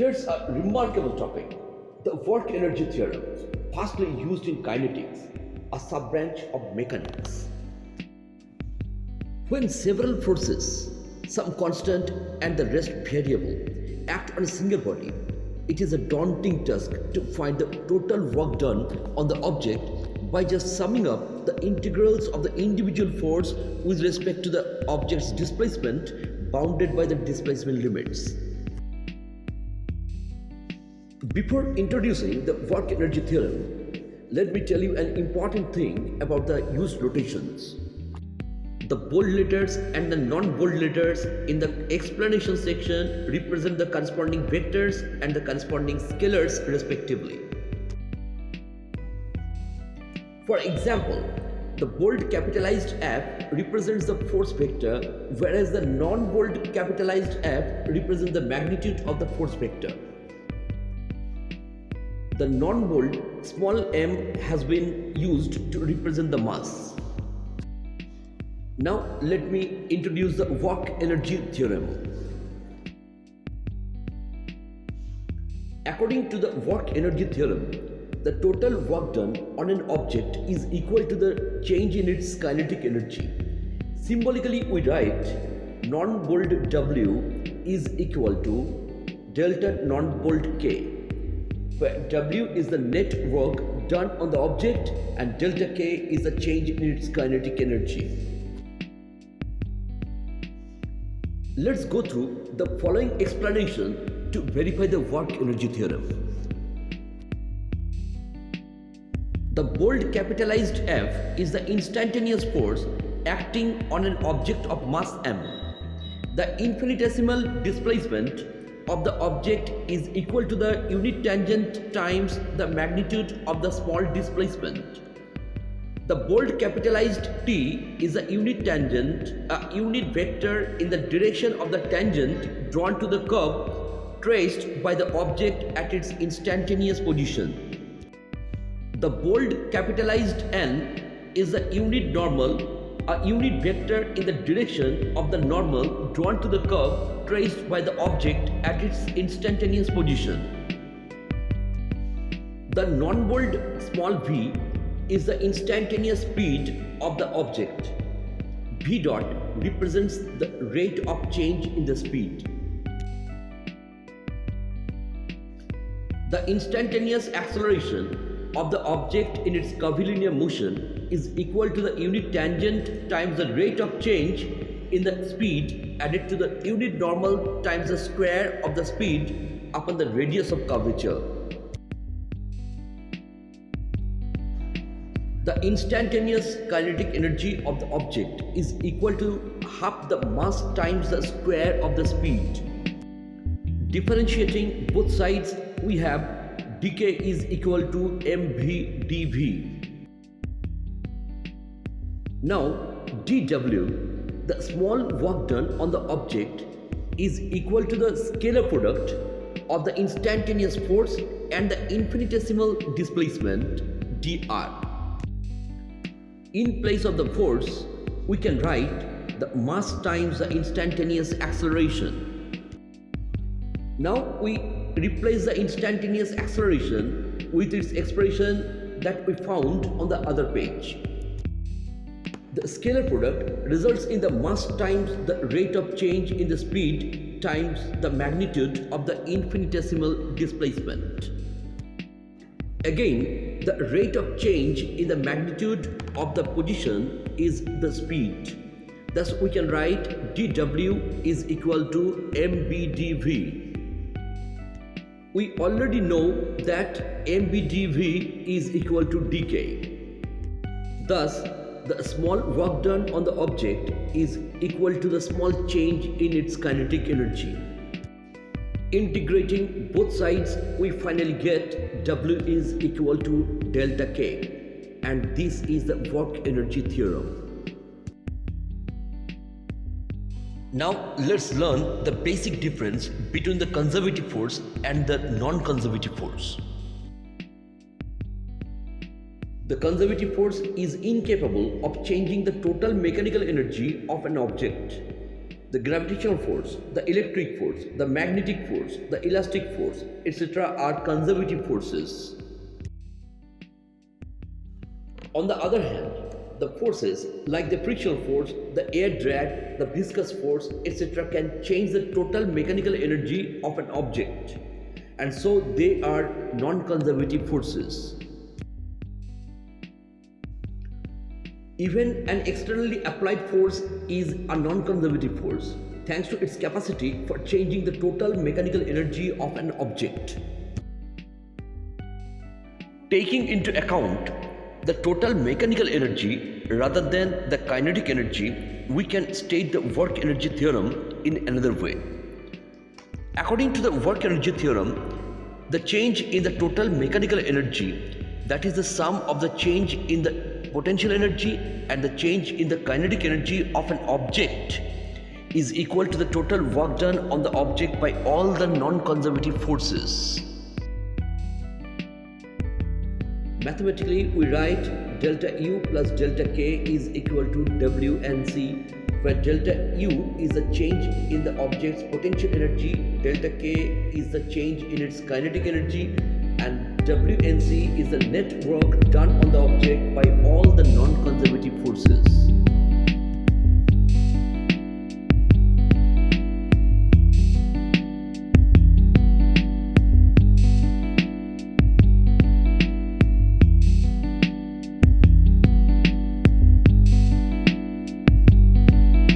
Here's a remarkable topic, the work-energy theorem, vastly used in kinetics, a sub-branch of mechanics. When several forces, some constant and the rest variable, act on a single body, it is a daunting task to find the total work done on the object by just summing up the integrals of the individual force with respect to the object's displacement bounded by the displacement limits. Before introducing the work-energy theorem, let me tell you an important thing about the used notations. The bold letters and the non-bold letters in the explanation section represent the corresponding vectors and the corresponding scalars respectively. For example, the bold capitalized F represents the force vector, whereas the non-bold capitalized F represents the magnitude of the force vector. The non-bold small m has been used to represent the mass. Now let me introduce the work-energy theorem. According to the work-energy theorem, the total work done on an object is equal to the change in its kinetic energy. Symbolically, we write non-bold W is equal to delta non-bold K, where W is the net work done on the object and delta K is the change in its kinetic energy. Let's go through the following explanation to verify the work-energy theorem. The bold capitalized F is the instantaneous force acting on an object of mass m. The infinitesimal displacement of the object is equal to the unit tangent times the magnitude of the small displacement. The bold capitalized T is a unit tangent, a unit vector in the direction of the tangent drawn to the curve traced by the object at its instantaneous position. The bold capitalized N is a unit normal, a unit vector in the direction of the normal drawn to the curve traced by the object at its instantaneous position. The non-bold small v is the instantaneous speed of the object. V dot represents the rate of change in the speed. The instantaneous acceleration of the object in its curvilinear motion is equal to the unit tangent times the rate of change in the speed added to the unit normal times the square of the speed upon the radius of curvature. The instantaneous kinetic energy of the object is equal to half the mass times the square of the speed. Differentiating both sides, we have dk is equal to mv dv. Now dw, the small work done on the object, is equal to the scalar product of the instantaneous force and the infinitesimal displacement dr. In place of the force, we can write the mass times the instantaneous acceleration. Now we replace the instantaneous acceleration with its expression that we found on the other page. The scalar product results in the mass times the rate of change in the speed times the magnitude of the infinitesimal displacement. Again, the rate of change in the magnitude of the position is the speed. Thus, we can write dw is equal to mb dv. We already know that mb dv is equal to dk. Thus, the small work done on the object is equal to the small change in its kinetic energy. Integrating both sides, we finally get W is equal to delta K, and this is the work-energy theorem. Now let's learn the basic difference between the conservative force and the non-conservative force. The conservative force is incapable of changing the total mechanical energy of an object. The gravitational force, the electric force, the magnetic force, the elastic force, etc. are conservative forces. On the other hand, the forces like the frictional force, the air drag, the viscous force, etc. can change the total mechanical energy of an object, and so they are non-conservative forces. Even an externally applied force is a non-conservative force, thanks to its capacity for changing the total mechanical energy of an object. Taking into account the total mechanical energy rather than the kinetic energy, we can state the work-energy theorem in another way. According to the work-energy theorem, the change in the total mechanical energy, that is the sum of the change in the potential energy and the change in the kinetic energy of an object, is equal to the total work done on the object by all the non-conservative forces. Mathematically, we write delta U plus delta K is equal to WNC, where delta U is the change in the object's potential energy, delta K is the change in its kinetic energy, and WNC is the net work done on the object by all the non-conservative forces.